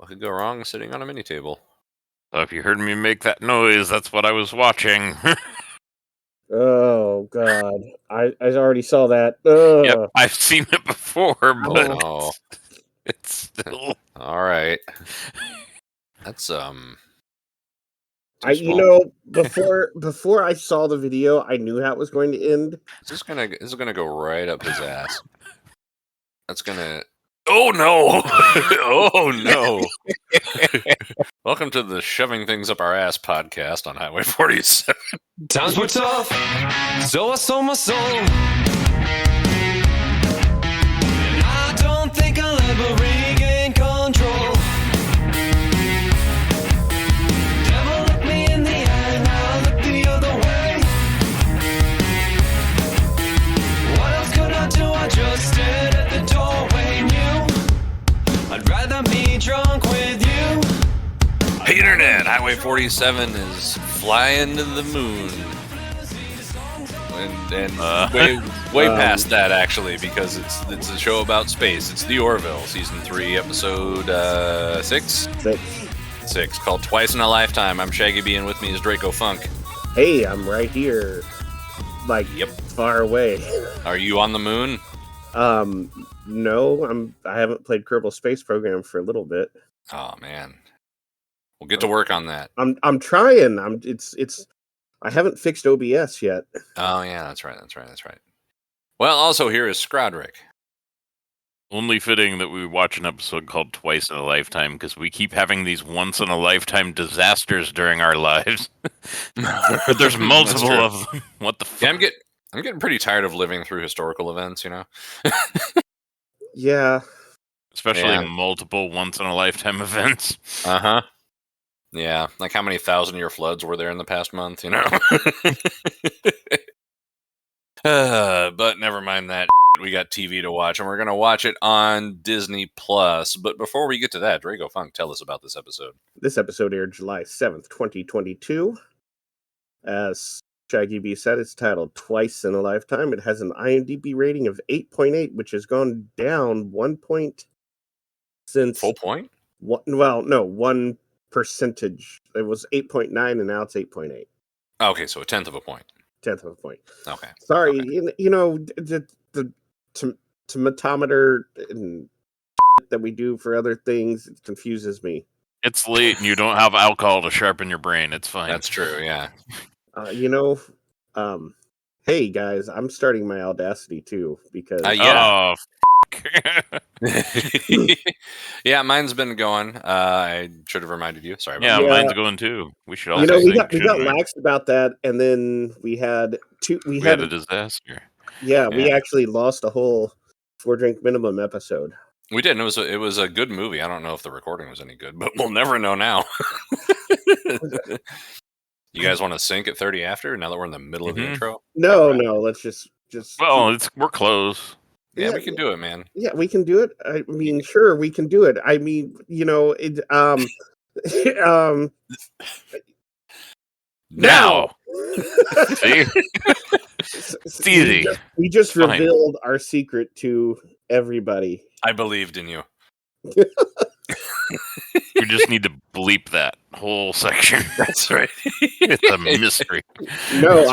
What could go wrong sitting on a mini table? So if you heard me make that noise, that's what I was watching. Oh God, I already saw that. Yep, I've seen it before, but no. it's still All right. That's before I saw the video, I knew how it was going to end. This is gonna go right up his ass. That's gonna. Oh no! Oh no! Welcome to the Shoving Things Up Our Ass podcast on Highway 47. Times were tough, so I sold my soul. And I don't think I'll ever regain control. Devil looked me in the eye, now I look the other way. What else could I do? I just stared at the doorway, knew I'd rather be drunk with you. Hey Internet, Highway 47 is flying to the moon. And way past that, actually, because it's a show about space. It's the Orville, Season 3, Episode 6? 6, called Twice in a Lifetime. I'm Shaggy B, and with me is Draco Funk. Hey, I'm right here. Far away. Are you on the moon? No, I haven't played Kerbal Space Program for a little bit. Oh, man. We'll get to work on that. I'm trying. I haven't fixed OBS yet. Oh, yeah, that's right. Well, also here is Scrodrick. Only fitting that we watch an episode called Twice in a Lifetime, because we keep having these once-in-a-lifetime disasters during our lives. But there's multiple of them. What the fuck? Yeah, I'm getting pretty tired of living through historical events, you know? Yeah. Especially multiple once-in-a-lifetime events. Uh-huh. Yeah, like how many 1,000-year floods were there in the past month, you know? But never mind that. We got TV to watch, and we're going to watch it on Disney+. But before we get to that, Draco Funk, tell us about this episode. This episode aired July 7th, 2022. As Shaggy B said, it's titled Twice in a Lifetime. It has an IMDb rating of 8.8, which has gone down 1 point since... Full point? One percentage. It was 8.9 and now it's 8.8. Okay, so a tenth of a point. Okay. Sorry, okay. The tomatometer and that we do for other things, it confuses me. It's late and you don't have alcohol to sharpen your brain. It's fine. That's true, yeah. Hey guys, I'm starting my Audacity too because yeah, mine's been going. I should have reminded you. Sorry about that. Mine's going too. We should all we got lax about that, and then we had a disaster. Yeah, we actually lost a whole 4 Drink Minimum episode. We did, and it was a good movie. I don't know if the recording was any good, but we'll never know now. You guys want to sync at 30 after, now that we're in the middle of the intro? No, let's just... Well, we're close. Yeah, we can do it, man. Yeah, we can do it. I mean, sure, we can do it. I mean, now. See? It's easy. We just revealed our secret to everybody. I believed in you. You just need to bleep that whole section. That's right. It's a mystery. No,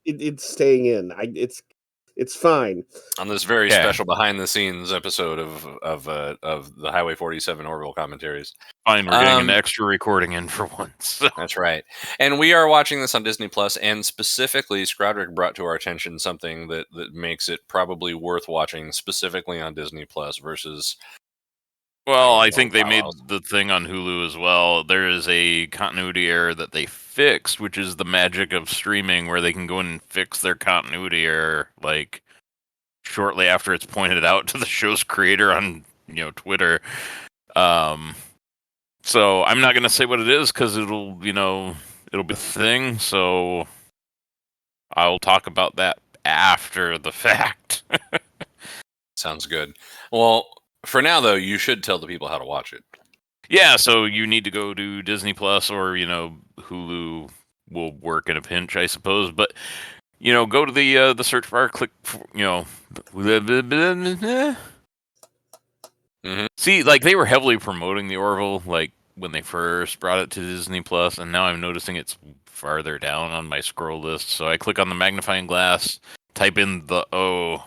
it's staying in. It's fine. On this very special behind-the-scenes episode of the Highway 47 Orville Commentaries. Fine, we're getting an extra recording in for once. That's right. And we are watching this on Disney+, and specifically, Scrodrick brought to our attention something that makes it probably worth watching specifically on Disney+, versus... Well, I think they made the thing on Hulu as well. There is a continuity error that they fixed, which is the magic of streaming, where they can go in and fix their continuity error, like, shortly after it's pointed out to the show's creator on, Twitter. So I'm not going to say what it is, because it'll be a thing, so I'll talk about that after the fact. Sounds good. Well... For now, though, you should tell the people how to watch it. Yeah, so you need to go to Disney Plus or, Hulu will work in a pinch, I suppose. But, go to the search bar, click, See, like they were heavily promoting the Orville, like when they first brought it to Disney Plus, and now I'm noticing it's farther down on my scroll list. So I click on the magnifying glass, type in the O,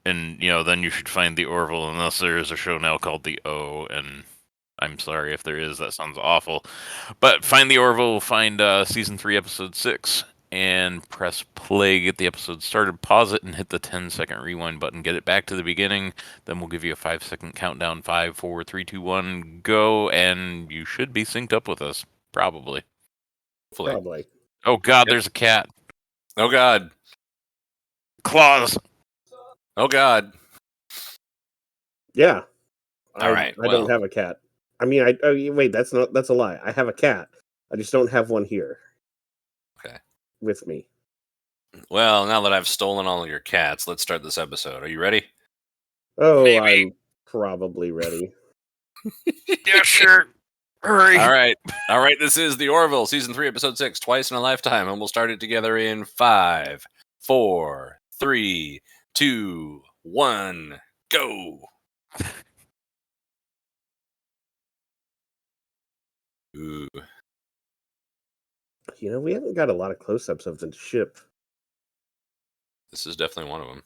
and then you should find the Orville, unless there is a show now called the O. And I'm sorry if there is. That sounds awful. But find the Orville, find season 3, episode 6, and press play. Get the episode started. Pause it and hit the 10-second rewind button. Get it back to the beginning. Then we'll give you a 5-second countdown. 5, 4, 3, 2, 1, go, and you should be synced up with us. Probably. Hopefully. Probably. Oh God, there's a cat. Oh God. Claws. Oh God. Yeah. All right. I don't have a cat. I mean, wait. That's a lie. I have a cat. I just don't have one here. Okay. With me. Well, now that I've stolen all of your cats, let's start this episode. Are you ready? Oh, Maybe. I'm probably ready. Yeah, sure. Hurry. All right. This is the Orville, season 3, episode 6, Twice in a Lifetime, and we'll start it together in 5, 4, 3, 2, 1, go. Ooh. We haven't got a lot of close-ups of the ship. This is definitely one of them.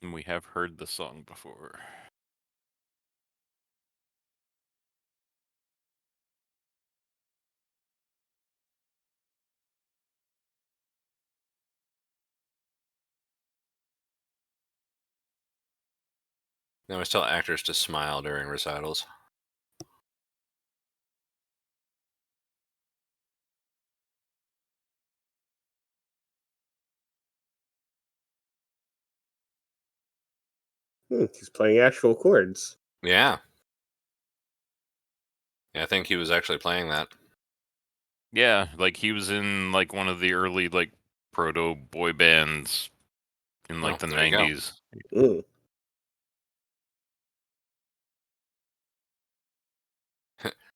And we have heard the song before. They always tell actors to smile during recitals. He's playing actual chords. Yeah. I think he was actually playing that. Yeah, like he was in like one of the early like proto boy bands in like the there you go. 90s. Mm.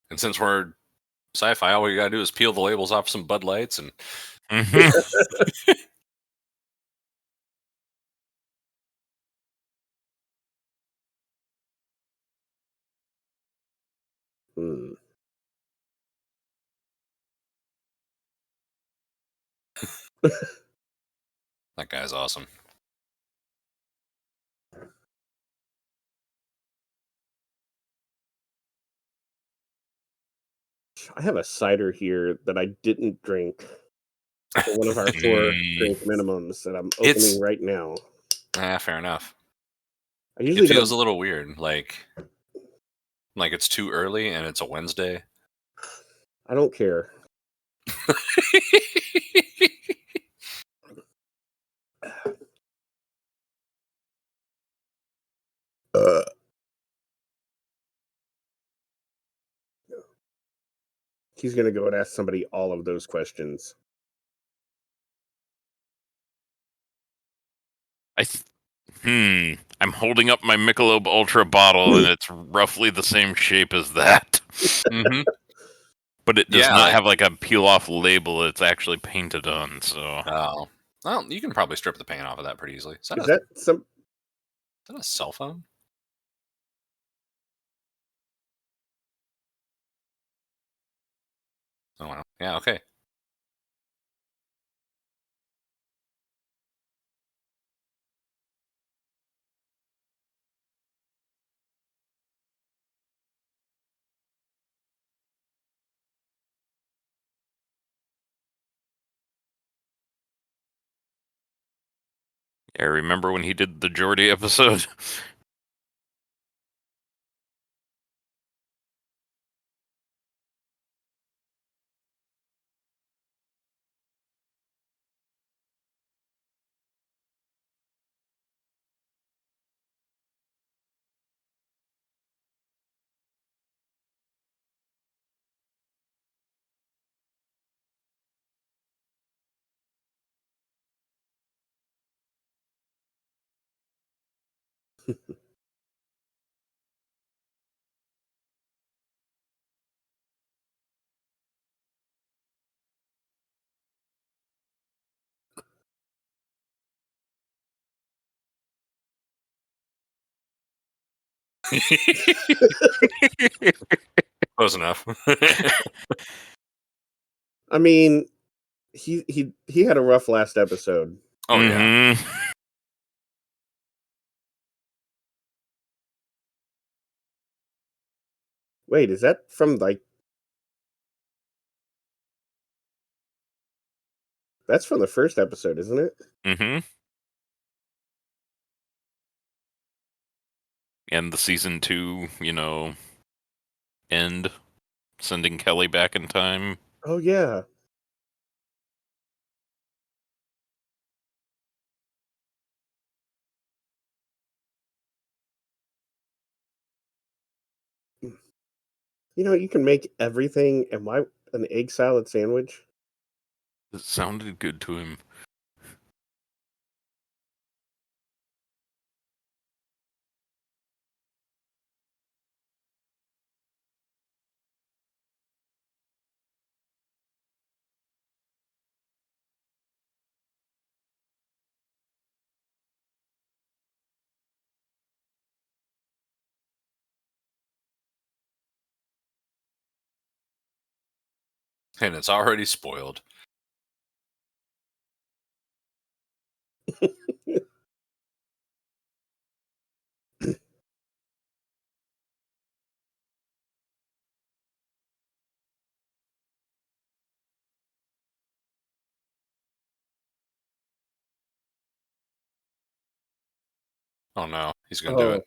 And since we're sci-fi, all we gotta do is peel the labels off some Bud Lights and Mm. that guy's awesome. I have a cider here that I didn't drink for one of our 4 drink minimums that I'm opening right now. Fair enough. I usually It feels a little weird, like it's too early and it's a Wednesday. I don't care. He's going to go and ask somebody all of those questions. I'm holding up my Michelob Ultra bottle, and it's roughly the same shape as that. Mm-hmm. But it does not have like a peel-off label. It's actually painted on. So. Oh, well, you can probably strip the paint off of that pretty easily. Is that a cell phone? Oh, wow. Yeah, okay. Yeah, remember when he did the Geordie episode? Close enough. I mean, he had a rough last episode. Oh yeah. Wait, is that from that's from the first episode, isn't it? Mm-hmm. And the season 2, end, sending Kelly back in time. Oh yeah. You can make everything, and why an egg salad sandwich? It sounded good to him. And it's already spoiled. Oh no, he's gonna do it.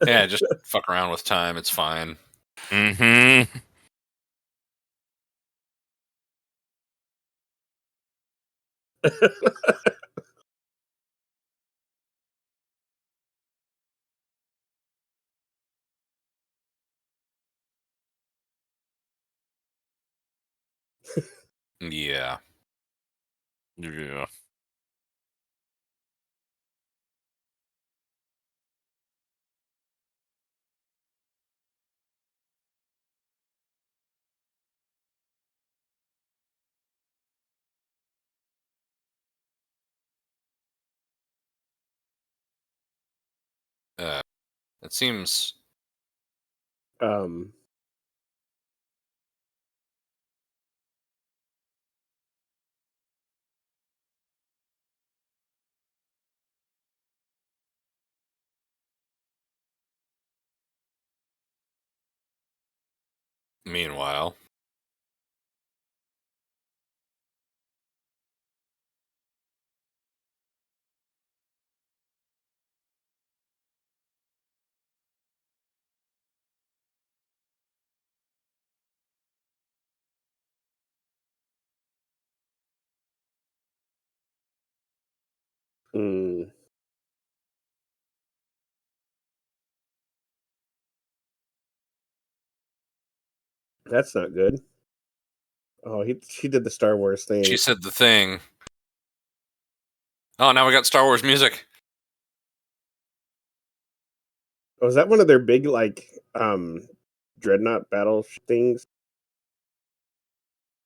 Yeah, just fuck around with time. It's fine. Mm-hmm. Yeah. Yeah. It seems. um Meanwhile. mm, that's not good. Oh, she did the Star Wars thing. She said the thing. Oh, now we got Star Wars music. Oh, is that one of their big dreadnought battle things?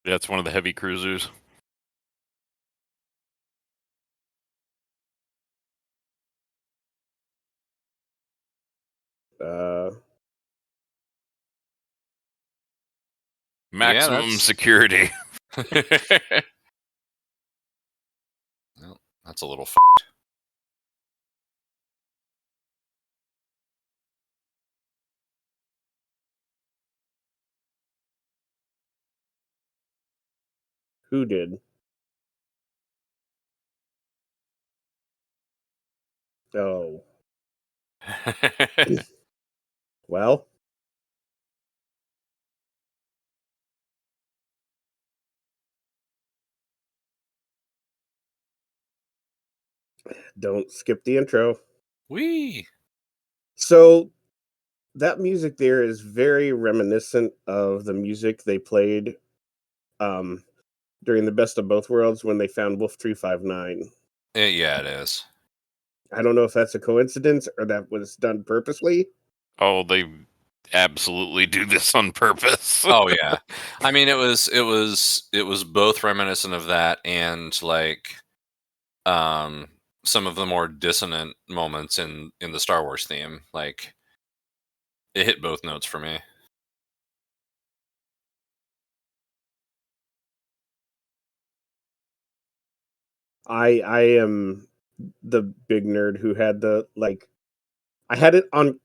That's one of the heavy cruisers. Maximum security. Well, that's a little Who did? Oh, well, don't skip the intro. Wee. So that music there is very reminiscent of the music they played um, during the Best of Both Worlds when they found Wolf 359. Yeah, it is. I don't know if that's a coincidence or that was done purposely. Oh, they absolutely do this on purpose. Oh yeah, I mean it was both reminiscent of that and like some of the more dissonant moments in the Star Wars theme. Like it hit both notes for me. I am the big nerd who had the like I had it on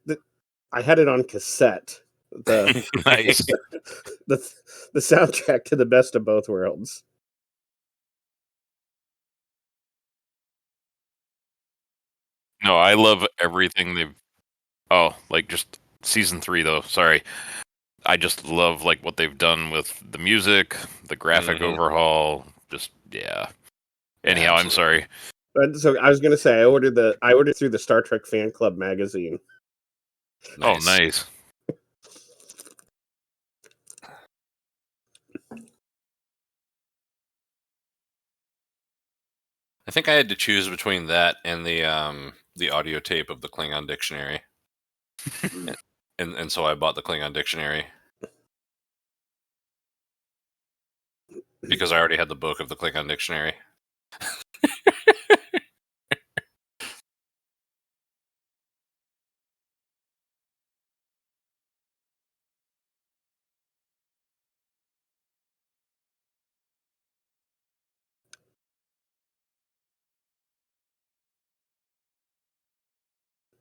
I had it on cassette. The Nice. the the soundtrack to the Best of Both Worlds. No, I love everything they've. Oh, like just season 3 though. Sorry, I just love like what they've done with the music, the graphic overhaul. Just yeah. Anyhow, I'm Absolutely. sorry. So I was gonna say I ordered through the Star Trek Fan Club magazine. Oh, Nice. nice. I think I had to choose between that and the audio tape of the Klingon dictionary, and so I bought the Klingon dictionary because I already had the book of the Klingon dictionary.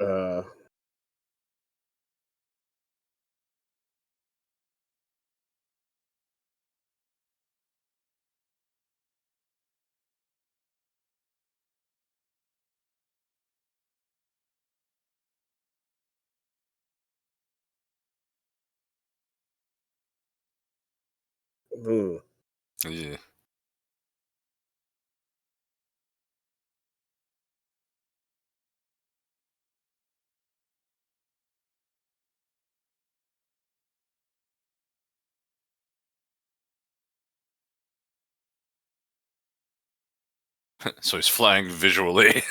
Uh, hmm. Yeah. So he's flying visually.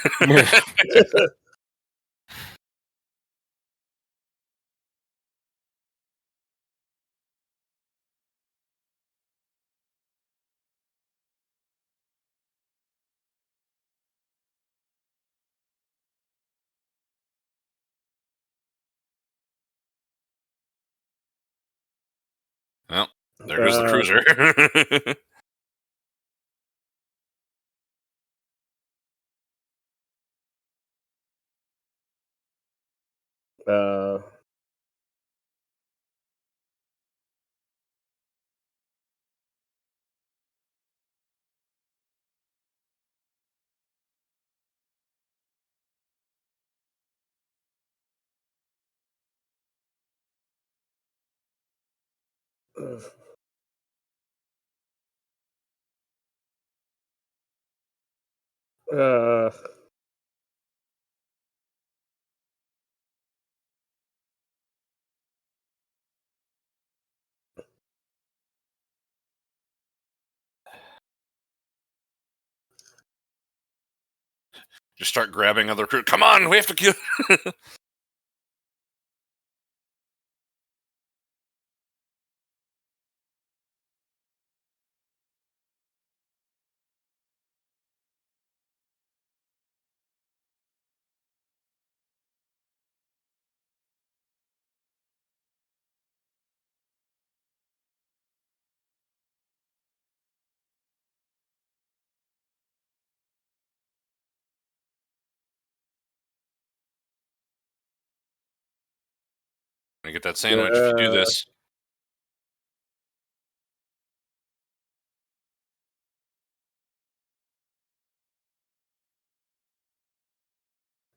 Well, there goes the cruiser. uh, uh, Just start grabbing other crew. Come on, we have to kill. Get that sandwich if you do this.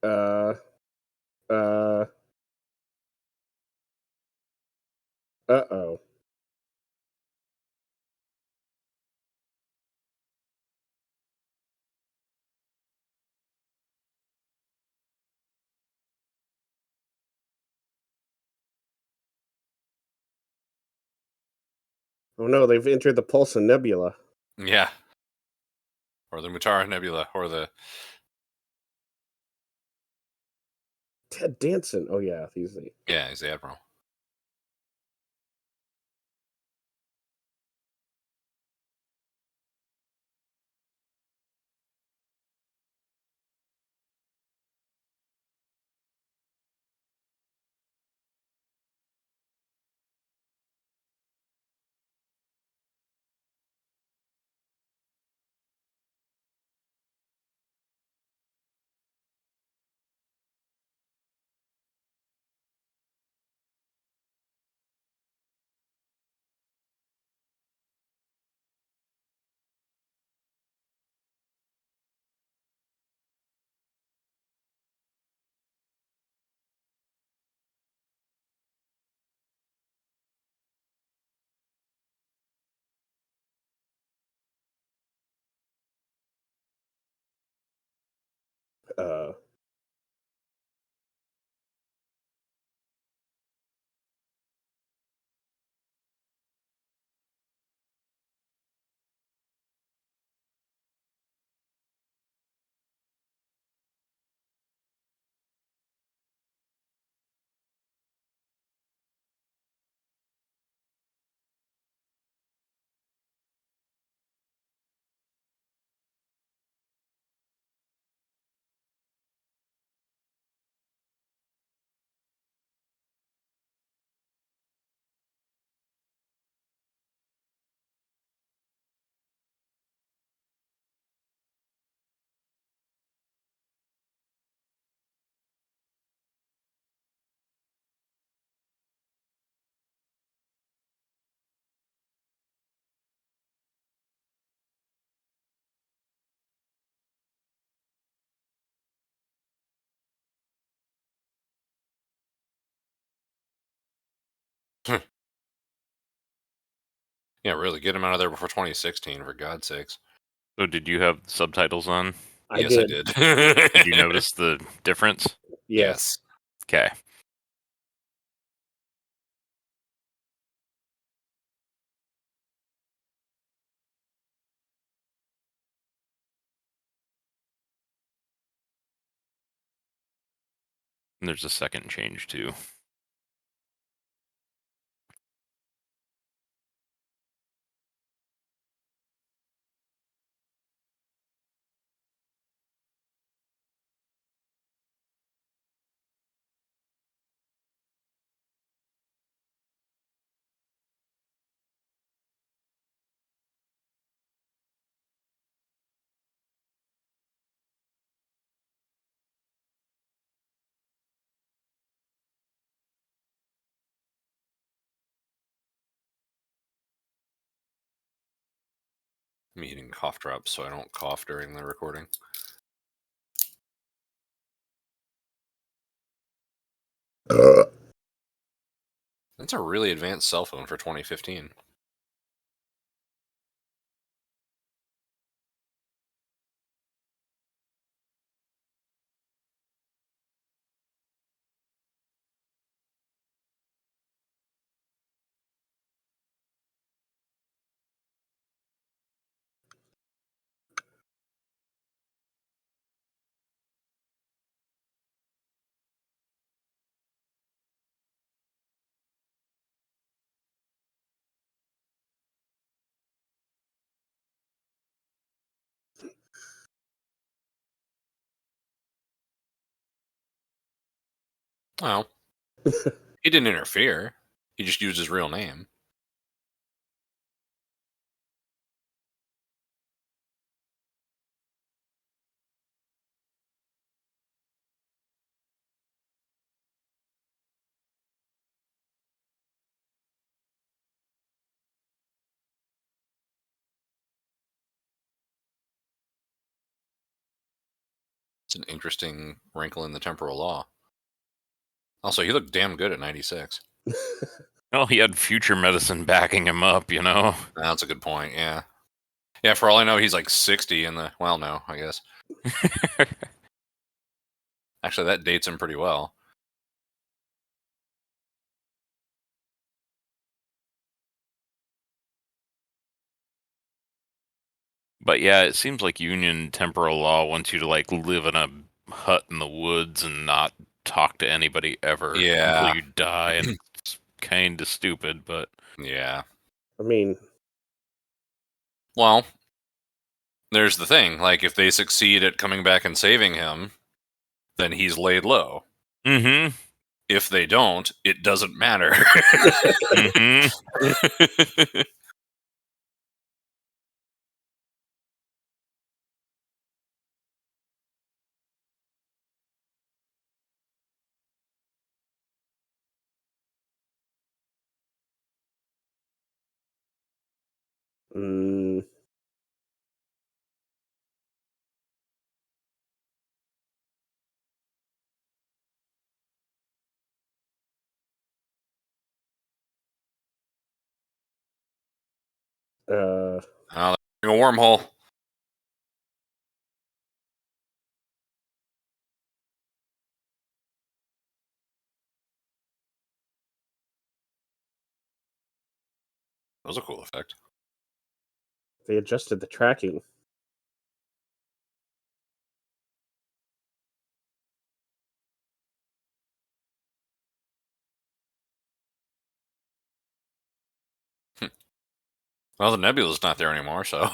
uh, uh, uh-oh. Oh no, they've entered the Pulsar Nebula. Yeah. Or the Mutara Nebula, or the... Ted Danson. Oh yeah, he's the... Yeah, he's the Admiral. Yeah, really, get him out of there before 2016, for God's sakes. So did you have subtitles on? Yes, I did. Did you notice the difference? Yes. Okay. And there's a second change too. I'm eating cough drops so I don't cough during the recording. That's a really advanced cell phone for 2015. Well, he didn't interfere. He just used his real name. It's an interesting wrinkle in the temporal law. Also, he looked damn good at 96. Well, he had future medicine backing him up, you know? That's a good point, yeah. Yeah, for all I know, he's like 60 in the... Well, no, I guess. Actually, that dates him pretty well. But yeah, it seems like Union temporal law wants you to like live in a hut in the woods and not talk to anybody ever until you die, and it's kind of stupid, but Yeah. I mean, Well, there's the thing. Like, if they succeed at coming back and saving him, then he's laid low. mm-hmm. If they don't, it doesn't matter. Mm-hmm. mm, Oh, a wormhole. That was a cool effect. they adjusted the tracking. Well, the nebula's not there anymore, so.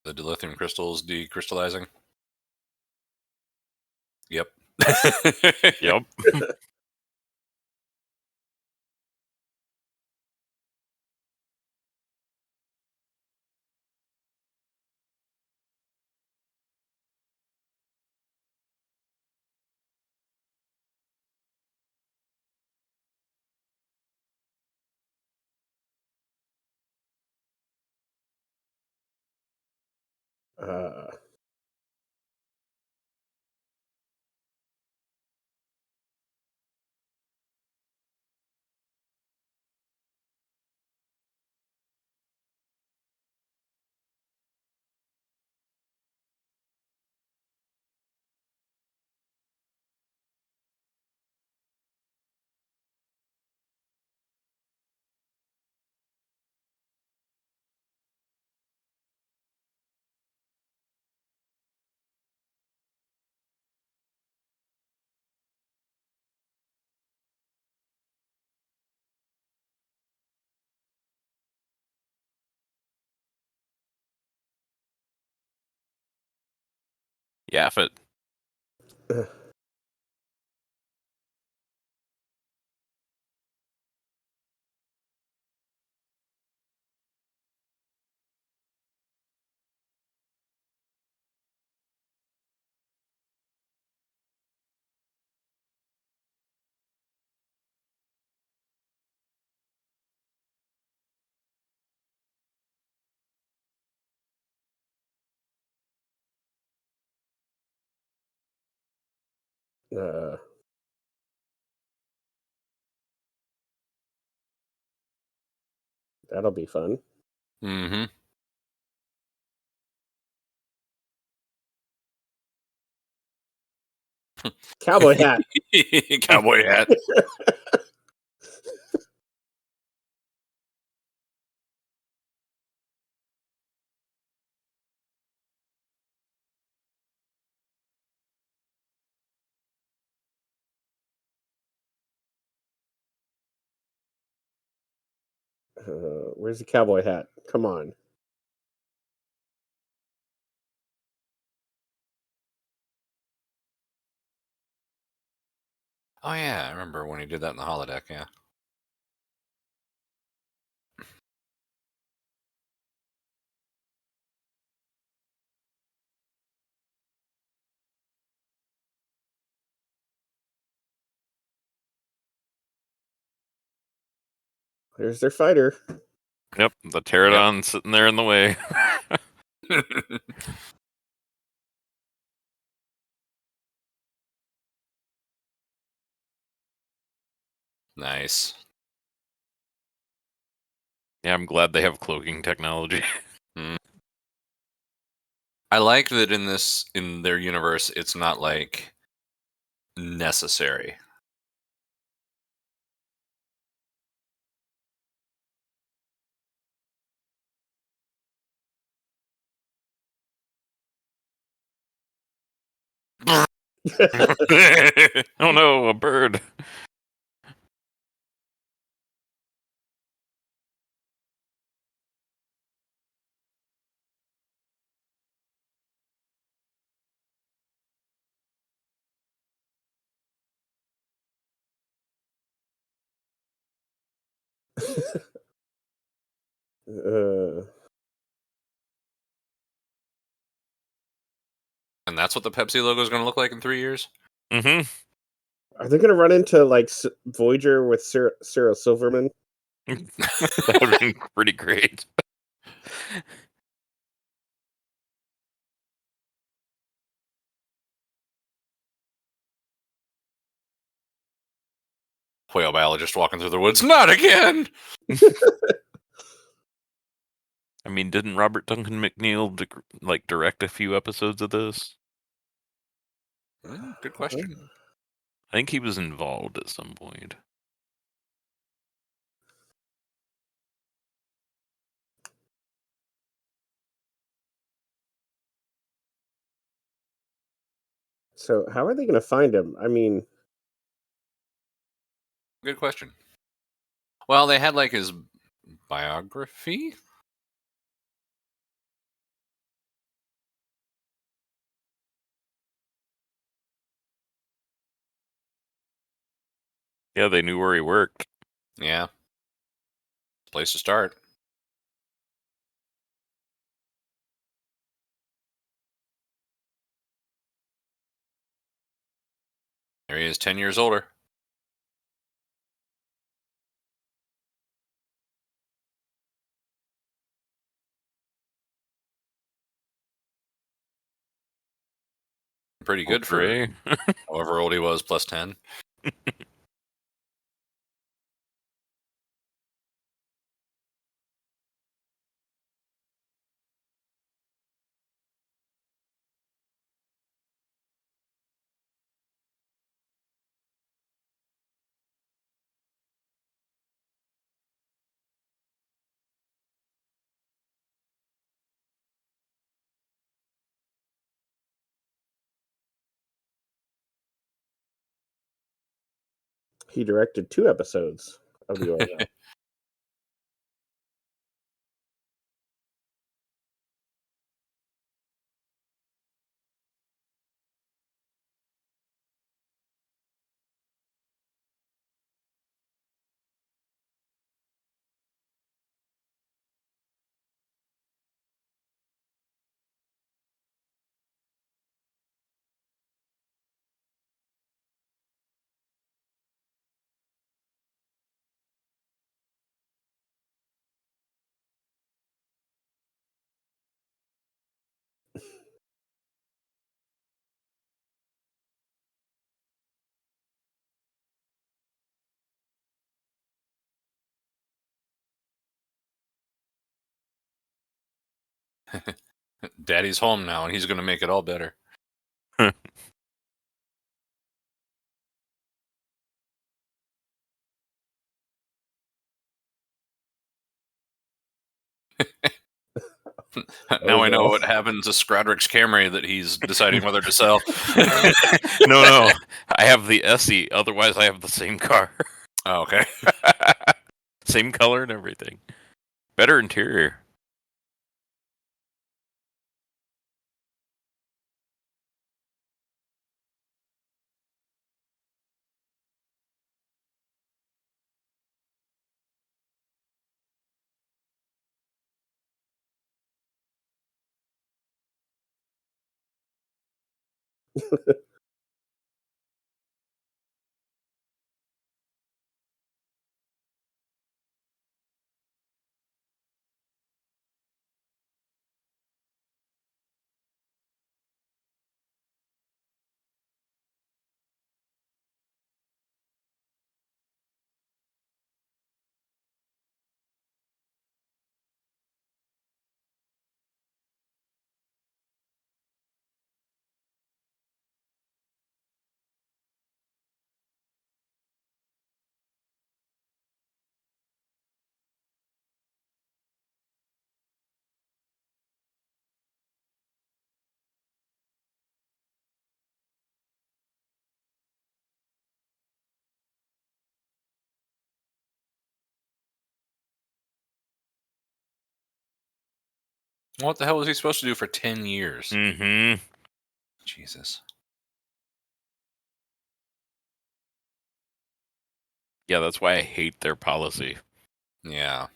The dilithium crystals decrystallizing. Yep. Yep. Uh, Yaffet. uh, that'll be fun. Mm-hmm. Cowboy hat. Cowboy hat. Where's the cowboy hat? Come on. Oh yeah, I remember when he did that in the holodeck. Yeah. There's their fighter. Yep, the pterodon sitting there in the way. Nice. Yeah, I'm glad they have cloaking technology. I like that in their universe, it's not like necessary. Oh no, a bird. And that's what the Pepsi logo is going to look like in 3 years? Mm-hmm. Are they going to run into like Voyager with Sarah Silverman? That would have been pretty great. Whale biologist walking through the woods. Not again! I mean, didn't Robert Duncan McNeil direct a few episodes of this? Good question. I think he was involved at some point. So how are they going to find him? I mean, Good question. Well, they had like his biography. Yeah, they knew where he worked. Yeah. Place to start. There he is, 10 years older. Pretty good for Ray. however old he was, plus 10. he directed 2 episodes of the Orville. Daddy's home now, and he's going to make it all better. Now I know what happened to Scradrick's Camry that he's deciding whether to sell. No. I have the SE. Otherwise, I have the same car. Oh, okay. Same color and everything. Better interior. What the hell was he supposed to do for 10 years? Mm-hmm. Jesus. Yeah, that's why I hate their policy. Yeah.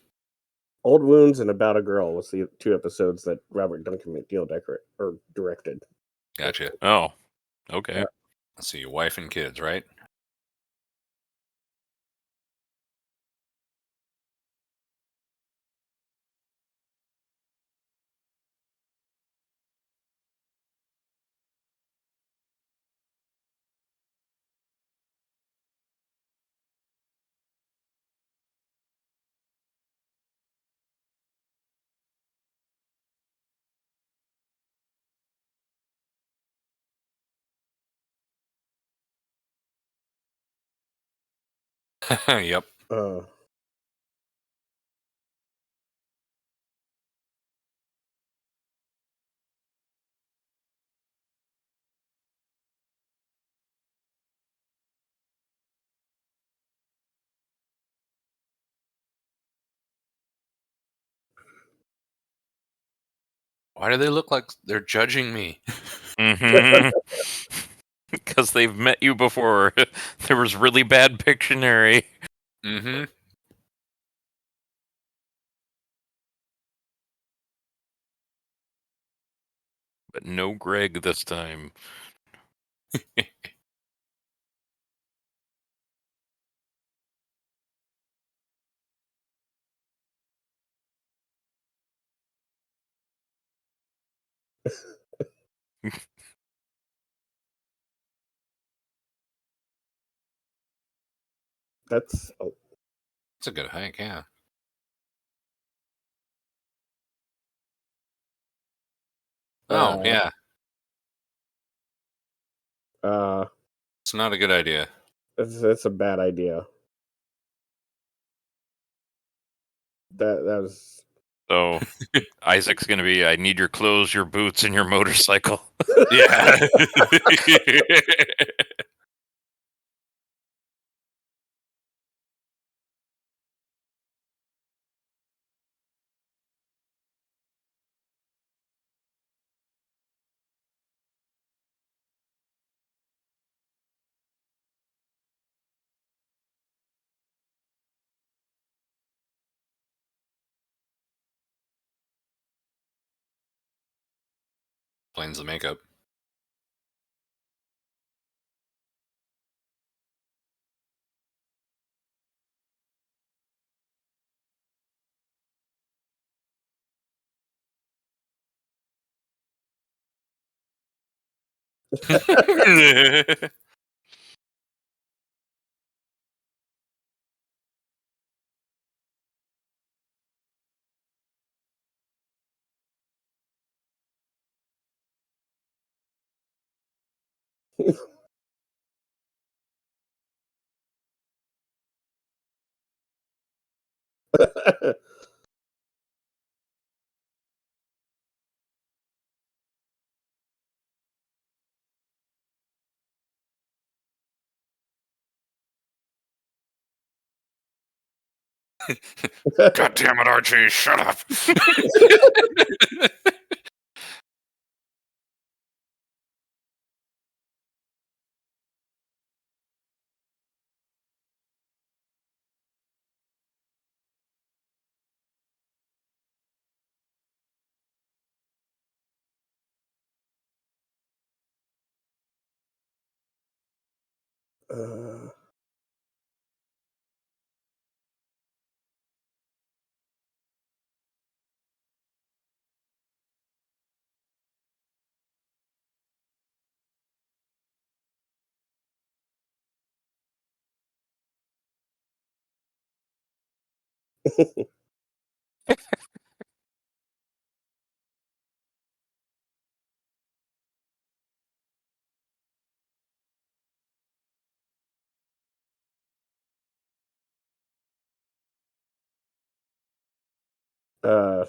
Old Wounds and About a Girl was the 2 episodes that Robert Duncan McNeil directed. Gotcha. Oh, okay. Let's see, wife and kids, right? Yep. Why do they look like they're judging me? Mm-hmm. Because they've met you before. There was really bad Pictionary. Mm-hmm. But no Greg this time. That's It's a good hike, yeah. Oh, yeah. It's not a good idea. That's a bad idea. That was So Isaac's gonna be, I need your clothes, your boots, and your motorcycle. Yeah. Plains the makeup. God damn it, Archie, shut up. uh,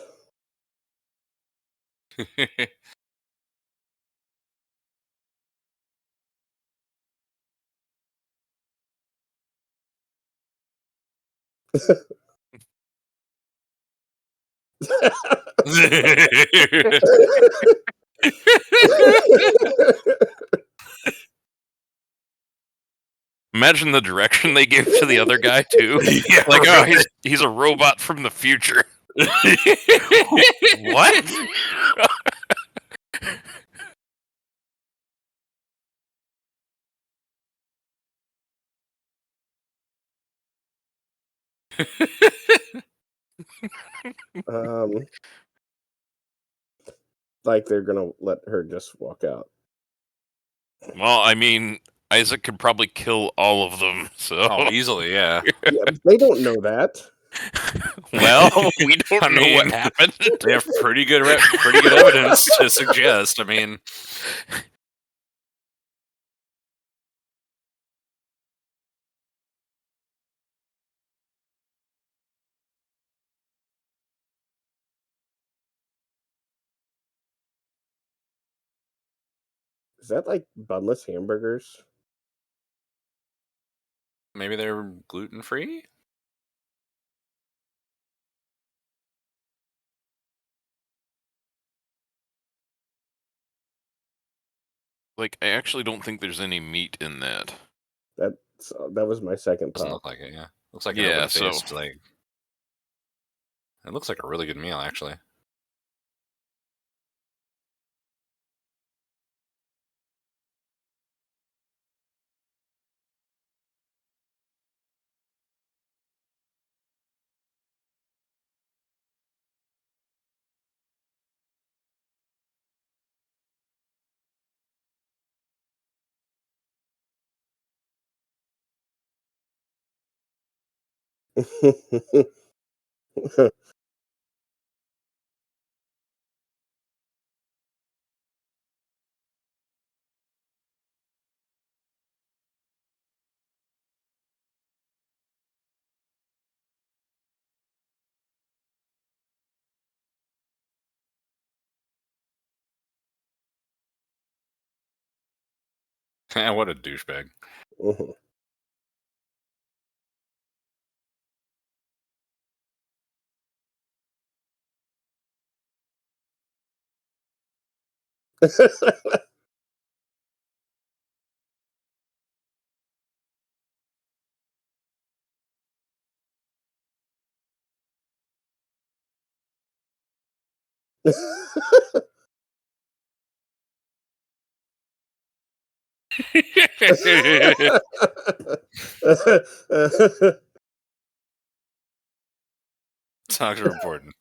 Imagine the direction they gave to the other guy too. Yeah, Like, right. oh, he's a robot from the future. What? um, like they're gonna let her just walk out. Well, I mean, Isaac could probably kill all of them. So, Oh, easily, yeah. Yeah, they don't know that. well, we don't I know mean, what happened. They have pretty good evidence to suggest. I mean, Is that like bunless hamburgers? maybe they're gluten free. Like, I actually don't think there's any meat in that. That was my second Doesn't thought. look like it. Yeah, looks like an Yeah, open-faced. so- Like, it looks like a really good meal, actually. What a douchebag. Mhm. Socks are important.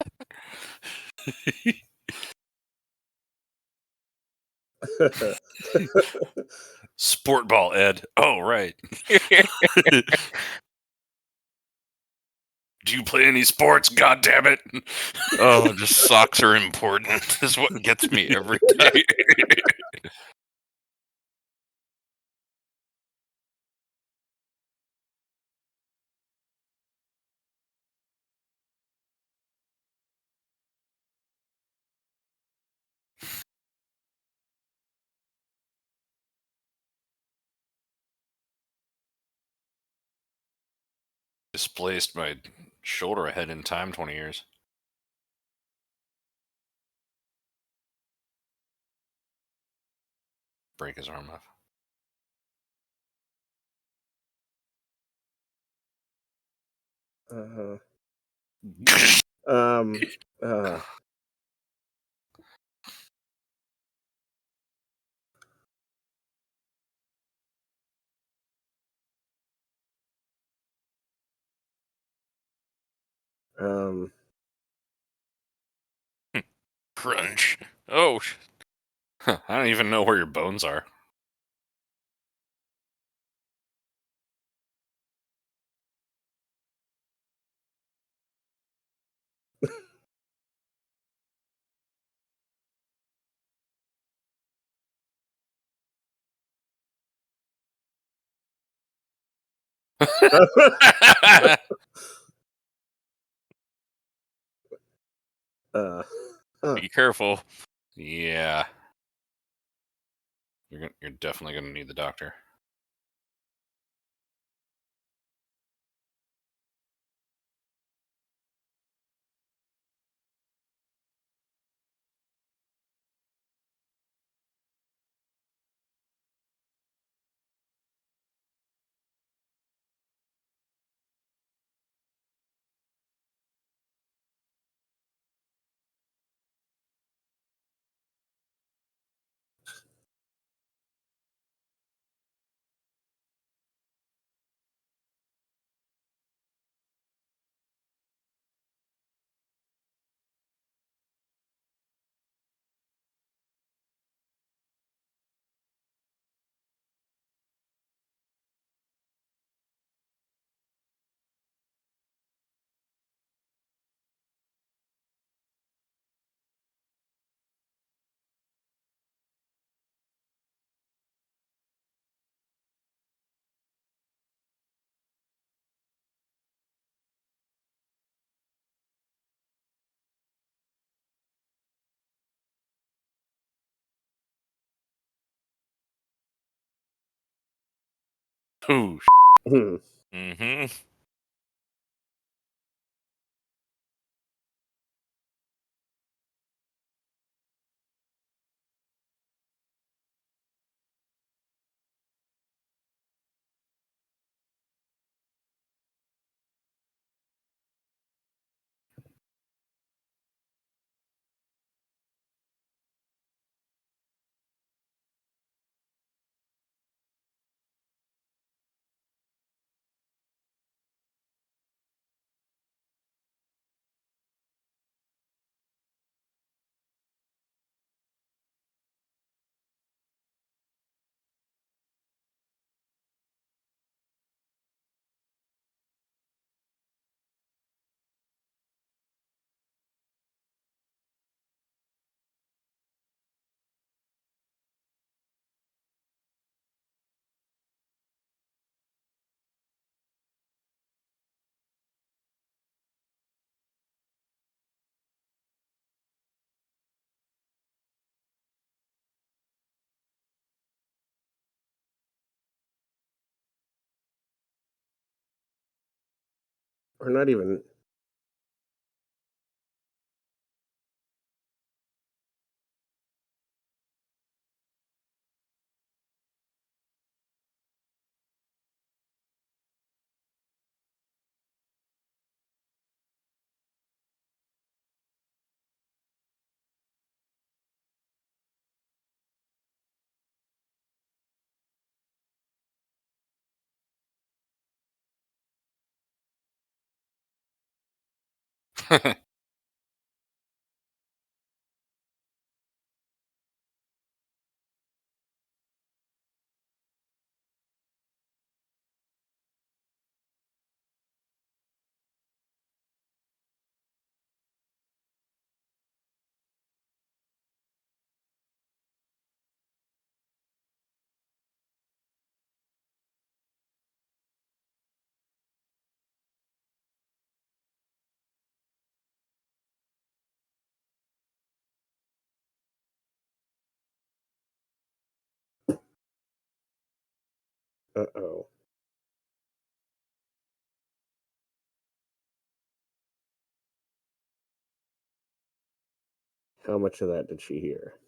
Sport ball, Ed. Oh, right. Do you play any sports? God damn it! Oh, just socks are important. Is what gets me every time. Displaced my shoulder ahead in time 20 years. Break his arm off. um. Uh, um. Crunch. Oh, I don't even know where your bones are. Huh. be careful. Yeah. You're definitely gonna need the doctor. Ooh. Hmm. Mm-hmm. Or not even. Uh-oh. How much of that did she hear?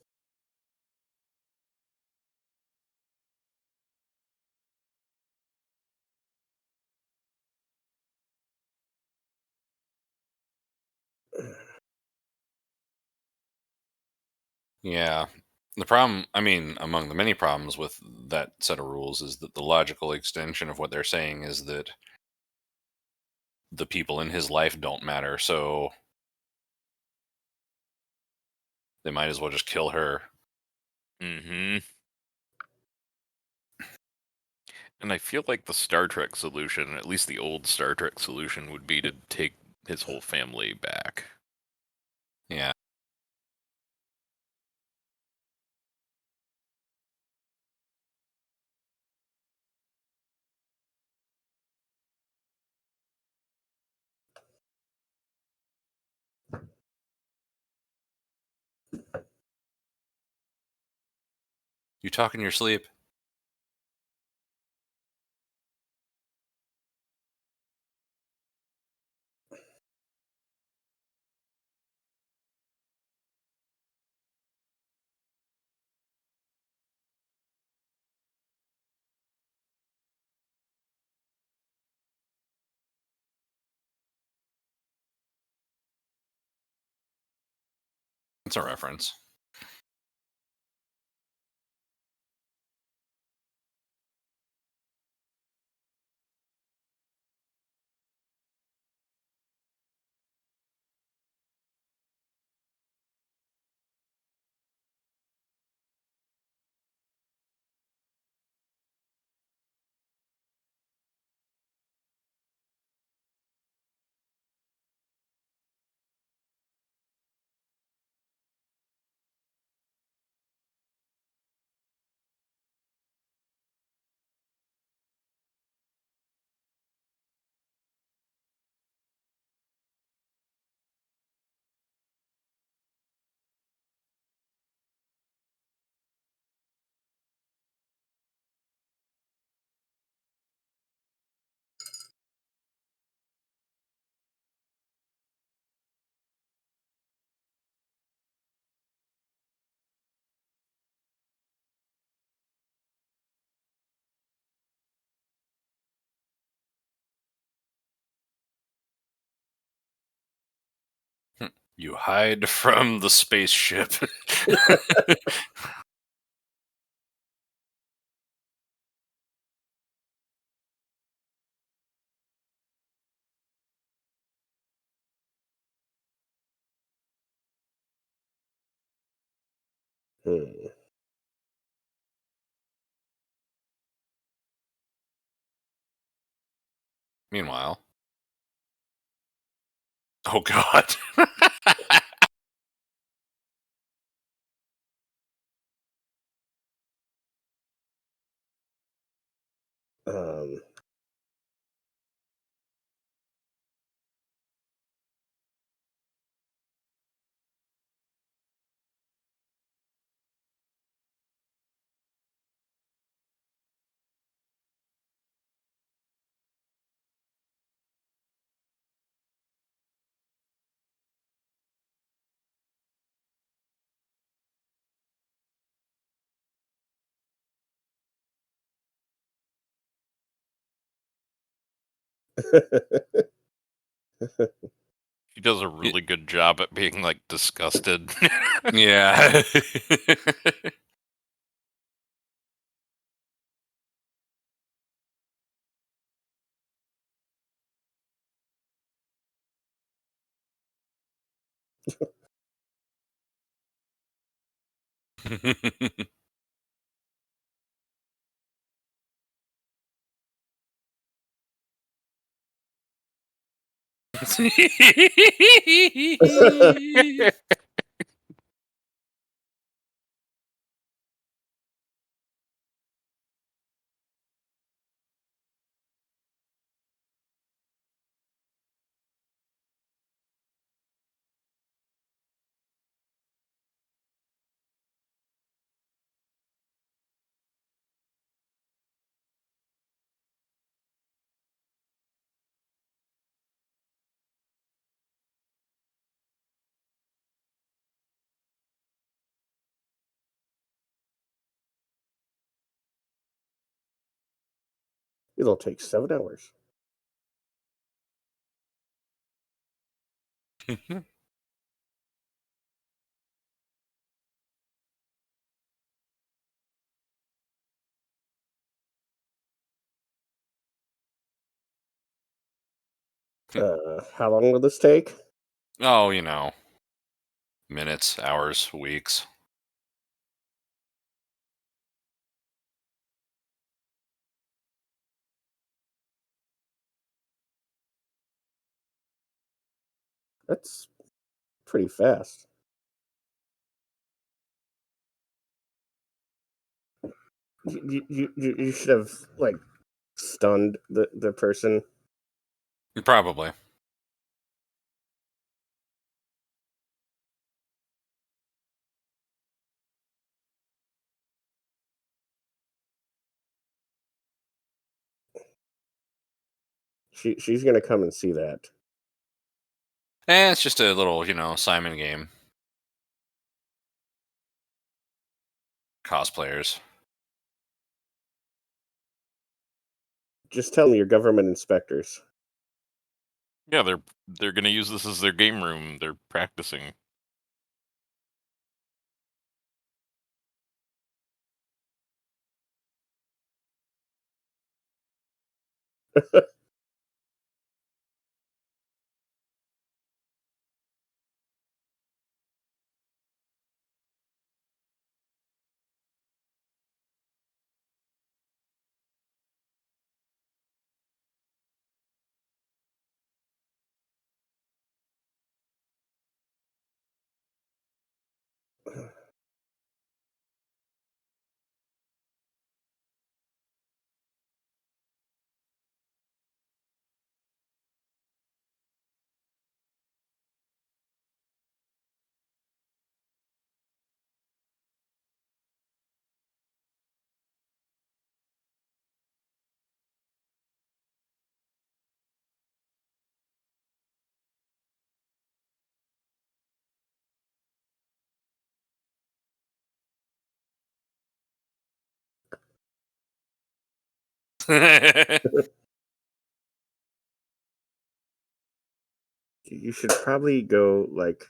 Yeah. The problem, I mean, among the many problems with that set of rules is that the logical extension of what they're saying is that the people in his life don't matter, so they might as well just kill her. Mm-hmm. And I feel like the Star Trek solution, at least the old Star Trek solution, would be to take his whole family back. Yeah. You talk in your sleep. It's a reference. You hide from the spaceship. Hmm. Meanwhile. Oh, God. Um, He does a really good job at being like disgusted. Yeah. It'll take 7 hours. How long will this take? Oh, minutes, hours, weeks. That's pretty fast. You should have like stunned the person. Probably. She's gonna come and see that. It's just a little, Simon game. Cosplayers. Just tell me you're government inspectors. Yeah, they're gonna use this as their game room. They're practicing. You should probably go like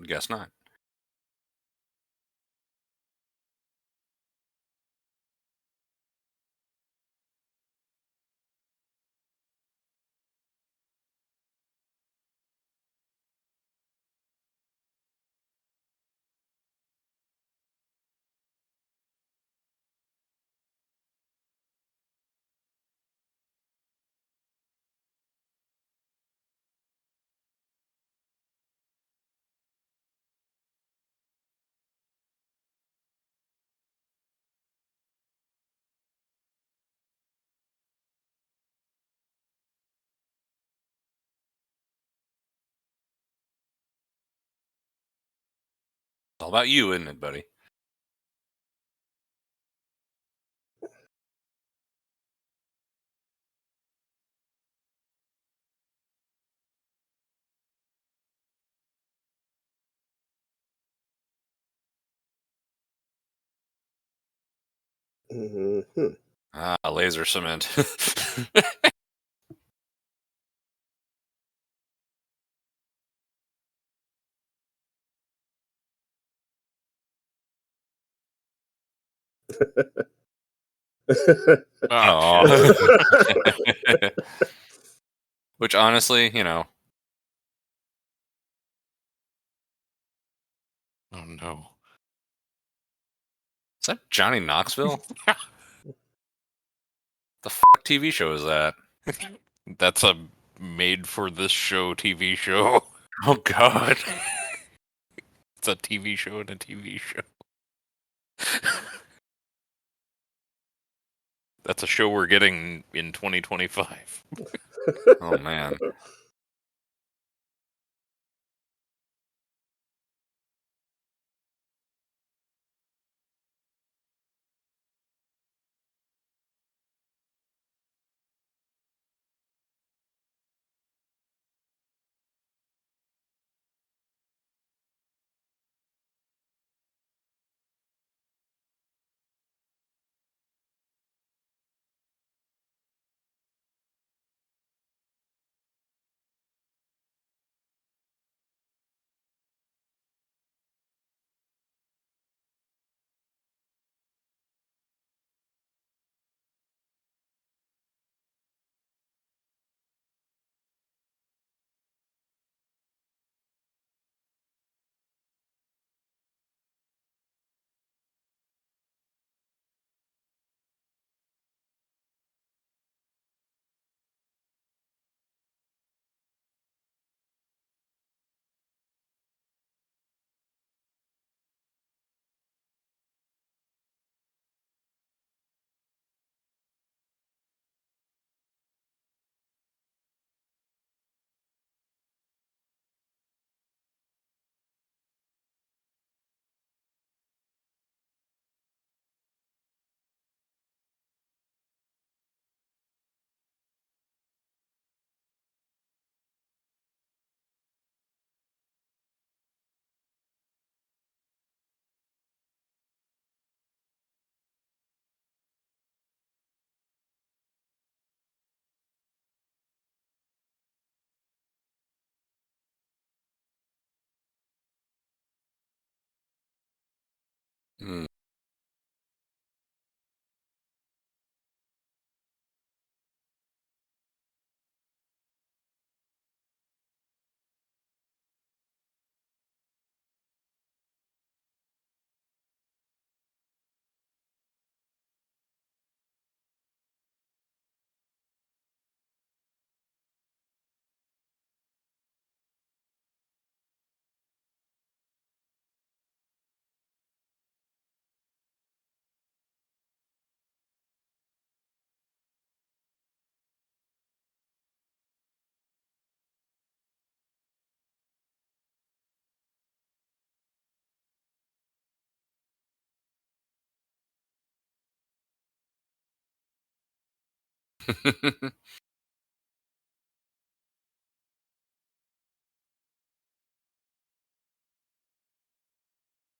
guess not. It's all about you, isn't it, buddy? Mm-hmm. Laser cement. Oh, shit. Which honestly, Oh no. is that Johnny Knoxville? The fuck TV show is that? That's a made for this show TV show. Oh God. It's a TV show and a TV show. That's a show we're getting in 2025. Oh man. Mm.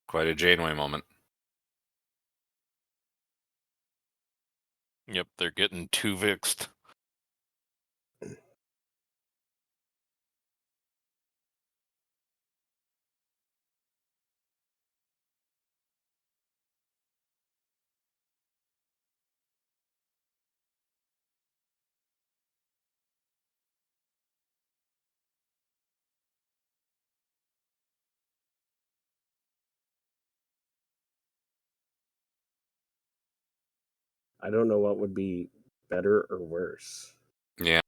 Quite a Janeway moment. Yep, they're getting two vixed. I don't know what would be better or worse. Yeah.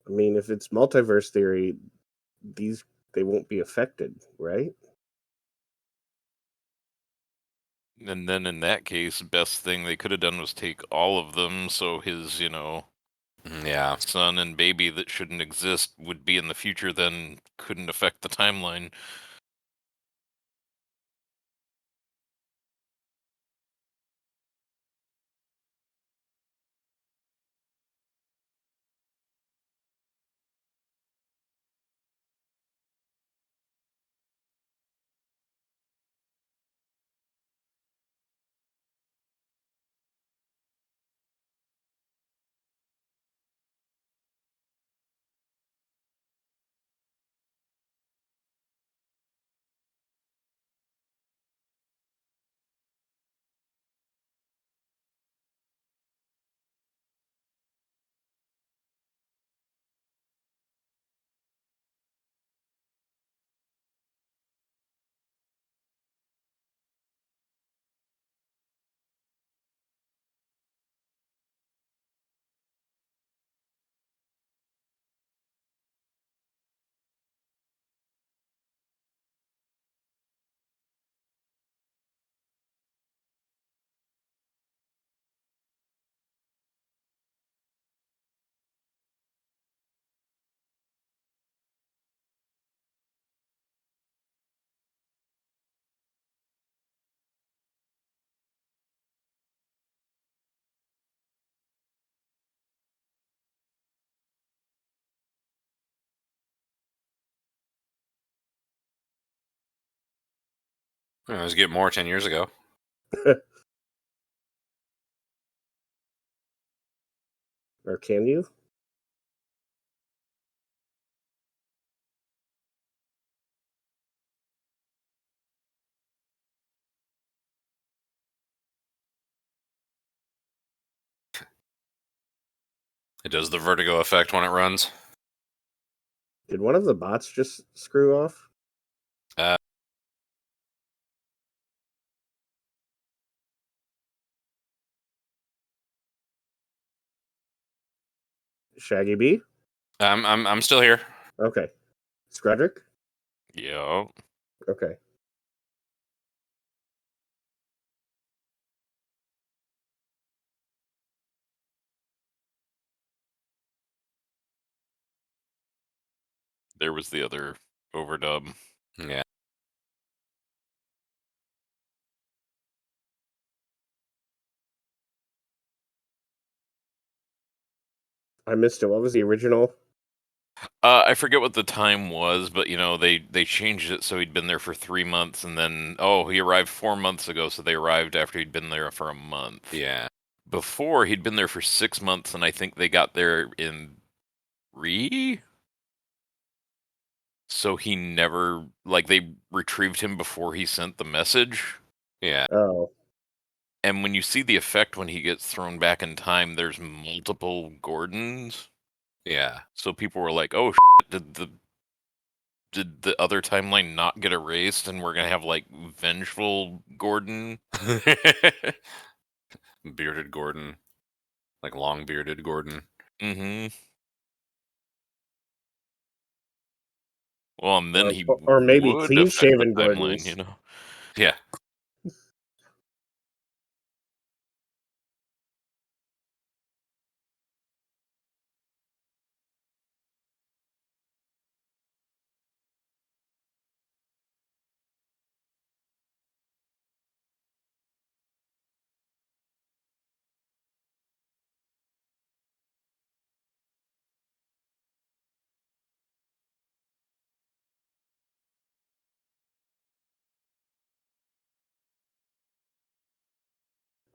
I mean, if it's multiverse theory, they won't be affected, right? And then in that case, best thing they could have done was take all of them, so his, Yeah. son and baby that shouldn't exist would be in the future, then couldn't affect the timeline. I was getting more 10 years ago. Or can you? It does the vertigo effect when it runs. Did one of the bots just screw off? Uh, Shaggy B? I'm still here. Okay. Scredrick? Yeah. Okay. There was the other overdub. Yeah. I missed it. What was the original? I forget what the time was, but they changed it so he'd been there for 3 months, and then he arrived 4 months ago, so they arrived after he'd been there for a month. Yeah. Before he'd been there for 6 months, and I think they got there in 3. So he never they retrieved him before he sent the message. Yeah. Oh. And when you see the effect when he gets thrown back in time, there's multiple Gordons. Yeah. So people were like, "Oh, did the other timeline not get erased, and we're gonna have vengeful Gordon?" Bearded Gordon. Like long bearded Gordon. Mm-hmm. Well, and then he or maybe would clean affect the shaven timeline, Gordons. Yeah.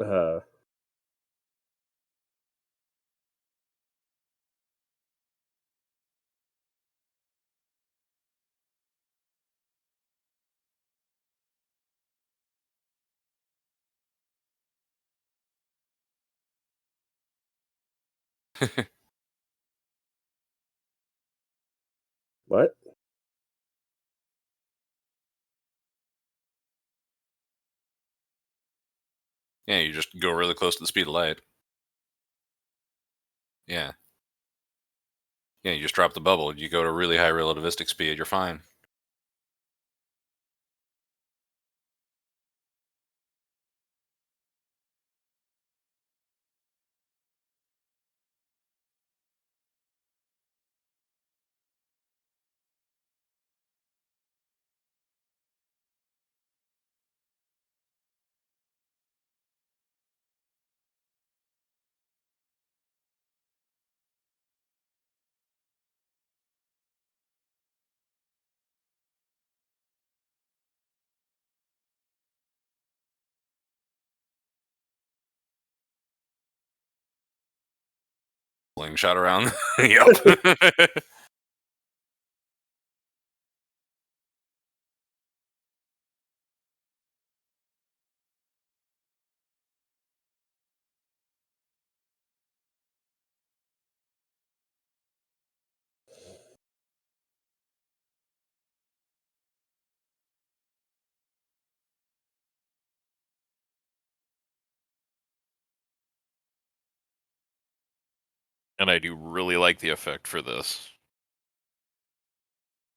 Uh What? Yeah, you just go really close to the speed of light. Yeah. Yeah, you just drop the bubble. You go to really high relativistic speed, you're fine. Slingshot around. Yep. And I do really like the effect for this.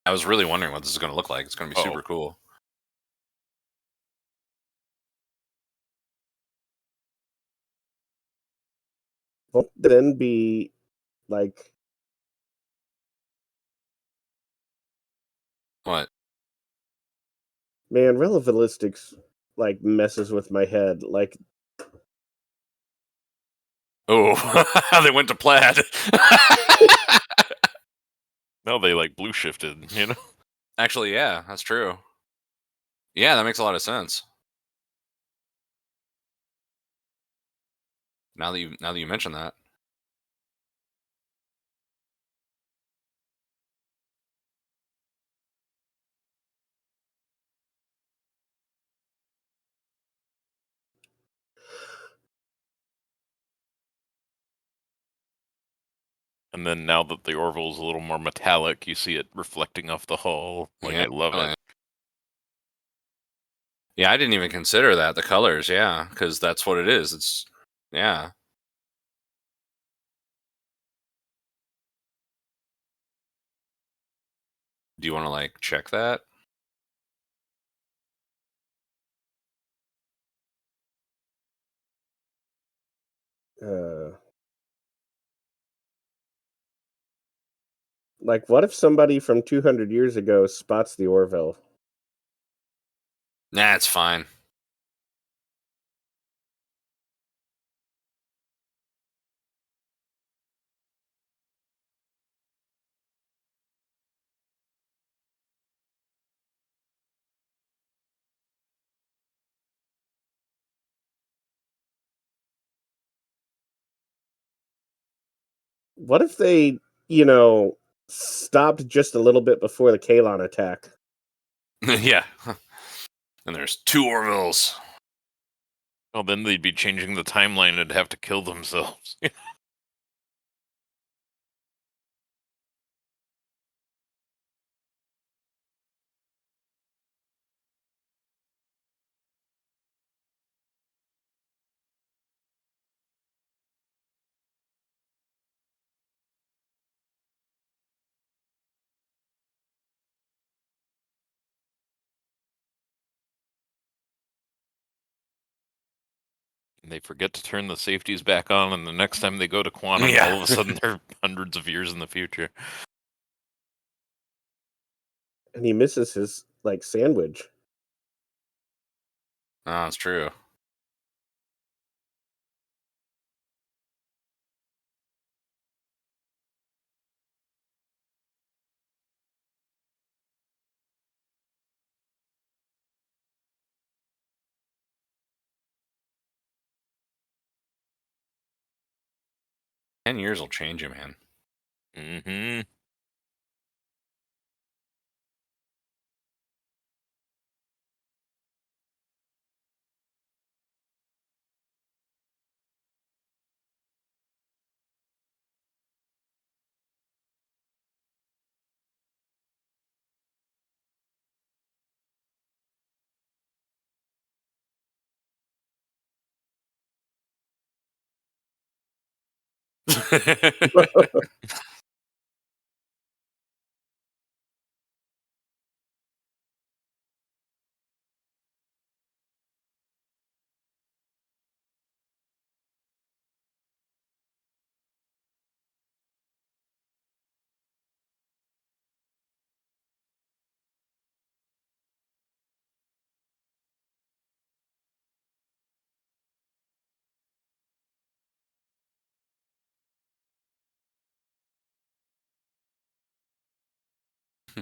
I was really wondering what this is going to look like. It's going to be super cool. Won't then be like, What? man, relativistics like messes with my head. Like, Oh, they went to plaid. No, they like blue shifted, you know? Actually, yeah, that's true. Yeah, that makes a lot of sense. Now that you mention that. And then now that the Orville's a little more metallic, you see it reflecting off the hull. Like, Yeah. I love it. Yeah, I didn't even consider that, the colors, yeah, because that's what it is. It's, yeah. Do you want to, like, check that? like, what if somebody from 200 years ago spots the Orville? Nah, it's fine. What if they, stopped just a little bit before the Kalon attack? Yeah. And there's 2 Orvilles. Well, then they'd be changing the timeline and have to kill themselves. 'Em. They forget to turn the safeties back on, and the next time they go to quantum, Yeah. all of a sudden they're hundreds of years in the future. And he misses his, like, sandwich. Oh, that's true. Ten years will change you, man. Mm-hmm.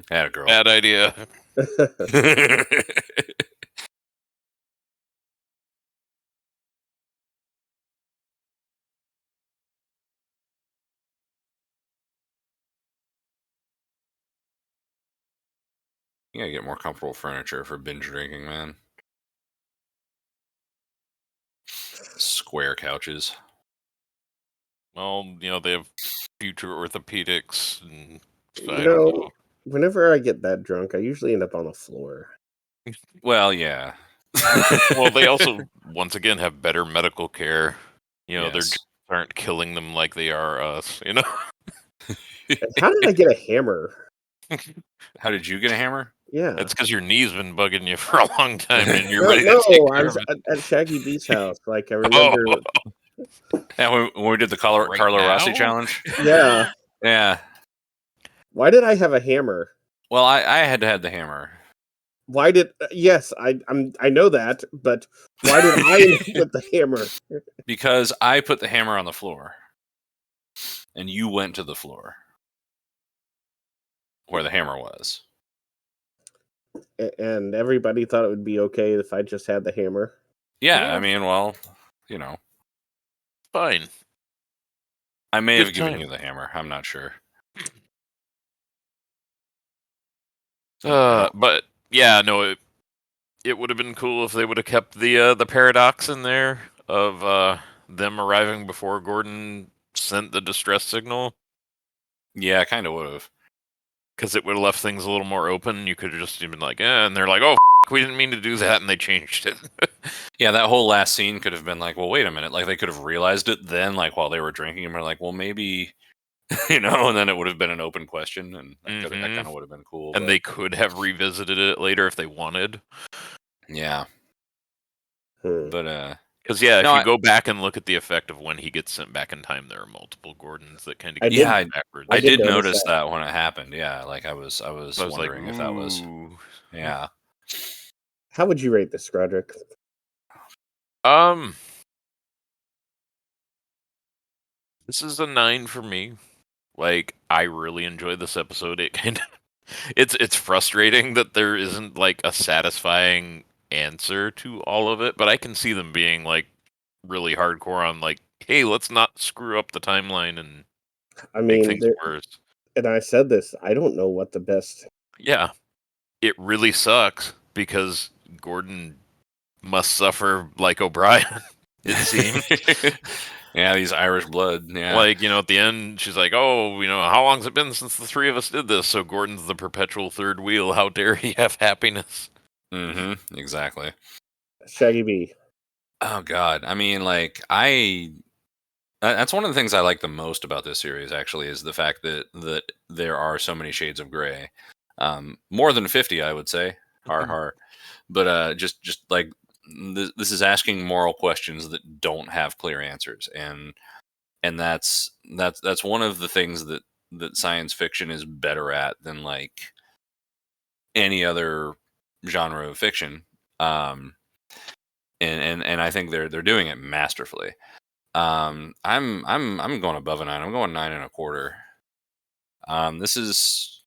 Atta girl. Bad idea. You gotta get more comfortable furniture for binge drinking, man. Square couches. Well, they have future orthopedics, and so I You don't know, know. whenever I get that drunk, I usually end up on the floor. Well, yeah. Well, they also, once again, have better medical care. Their Yes. drugs aren't killing them like they are us. And how did I get a hammer? How did you get a hammer? Yeah. That's because your knee's been bugging you for a long time, and you're No, ready to take I care was of it. at Shaggy B's house. Like, I remember. Yeah, when we did the Carlo Right Rossi now? challenge. Yeah. Yeah. Why did I have a hammer? Well, I had to have the hammer. Why did? Yes, I know that, but why did I end up with the hammer? Because I put the hammer on the floor, and you went to the floor where the hammer was. And everybody thought it would be okay if I just had the hammer. Yeah, Yeah. I mean, well, Fine. I may Good have given time. you the hammer. I'm not sure. But yeah, no, it would have been cool if they would have kept the paradox in there of them arriving before Gordon sent the distress signal, Yeah, I kind of would have. because it would have left things a little more open. You could have just been like, and they're like, oh, we didn't mean to do that, and they changed it. Yeah, that whole last scene could have been like, well, wait a minute. Like, they could have realized it then, like, while they were drinking, and we're like, well, maybe, and then it would have been an open question, and that kind of would have been cool. And they could have revisited it later if they wanted. Yeah. But, because, if you go back and look at the effect of when he gets sent back in time, there are multiple Gordons that kind of get backwards. I did notice that when it happened. Yeah, like I was wondering like, if that was. Yeah. How would you rate this, Roderick? This is a 9 for me. Like, I really enjoyed this episode. It kind of it's frustrating that there isn't like a satisfying answer to all of it, but I can see them being like really hardcore on like, hey, let's not screw up the timeline and make things worse. And I said this, I don't know what the best. Yeah. It really sucks because Gordon must suffer like O'Brien, it seems. Yeah, these Irish blood. Yeah. Like, at the end, she's like, oh, how long's it been since the three of us did this? So Gordon's the perpetual third wheel. How dare he have happiness? Mm-hmm. Exactly. Shaggy B. Oh, God. I mean, like, that's one of the things I like the most about this series, actually, is the fact that there are so many shades of gray. More than 50, I would say. Har. But just like, this is asking moral questions that don't have clear answers, and that's one of the things that science fiction is better at than like any other genre of fiction. And I think they're doing it masterfully. I'm going above a 9. I'm going 9.25. This is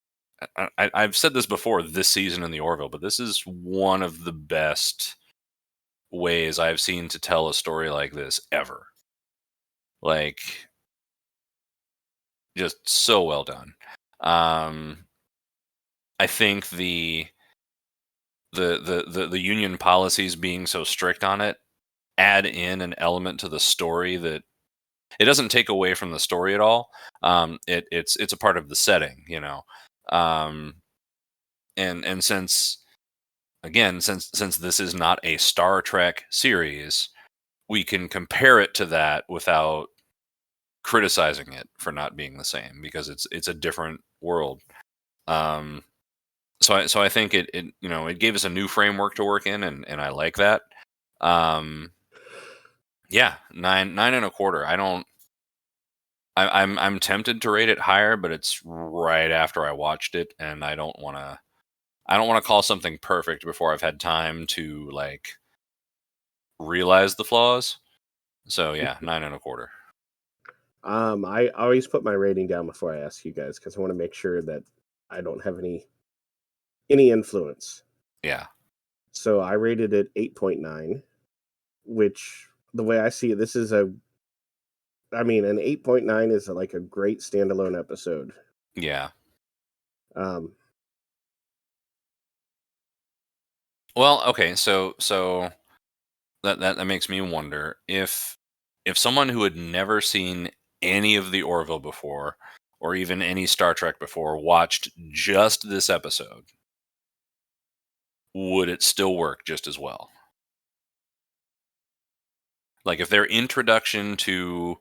I've said this before this season in the Orville, but this is one of the best ways I've seen to tell a story like this ever. Like, just so well done. I think the union policies being so strict on it add in an element to the story that it doesn't take away from the story at all. It's a part of the setting, and since this is not a Star Trek series, we can compare it to that without criticizing it for not being the same, because it's a different world. So I think it it gave us a new framework to work in, and I like that. Yeah, 9.25. I'm tempted to rate it higher, but it's right after I watched it, and I don't want to call something perfect before I've had time to like realize the flaws. So yeah, 9.25. I always put my rating down before I ask you guys because I want to make sure that I don't have any influence. Yeah. So I rated it 8.9, which the way I see it, this is an 8.9 is like a great standalone episode. Yeah. Um, Well, okay, so that makes me wonder if someone who had never seen any of the Orville before, or even any Star Trek before, watched just this episode, would it still work just as well? Like if their introduction to,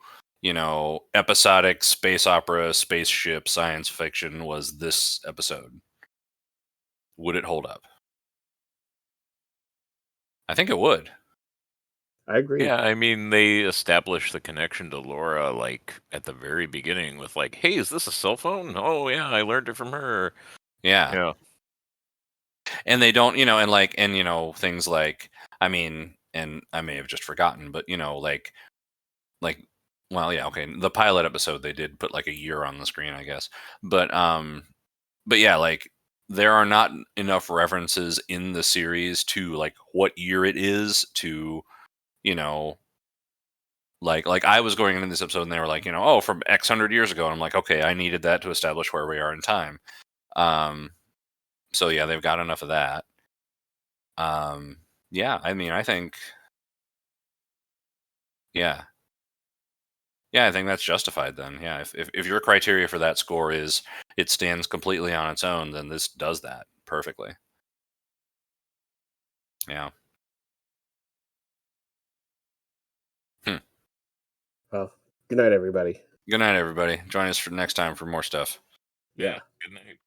episodic space opera, spaceship, science fiction was this episode, would it hold up? I think it would. I agree. Yeah, I mean, they established the connection to Laura like at the very beginning with like, "Hey, is this a cell phone? Oh yeah, I learned it from her." Yeah. Yeah. And they don't, things like, I mean, and I may have just forgotten, but like well, yeah, okay, the pilot episode they did put like a year on the screen, I guess. But yeah, like there are not enough references in the series to like what year it is to, you know, like I was going into this episode and they were like, oh, from X hundred years ago. And I'm like, okay, I needed that to establish where we are in time. So yeah, they've got enough of that. Yeah, I mean, I think, yeah, yeah, I think that's justified then. Yeah, if your criteria for that score is it stands completely on its own, then this does that perfectly. Yeah. Hmm. Well, good night, everybody. Good night, everybody. Join us for next time for more stuff. Yeah. Good night.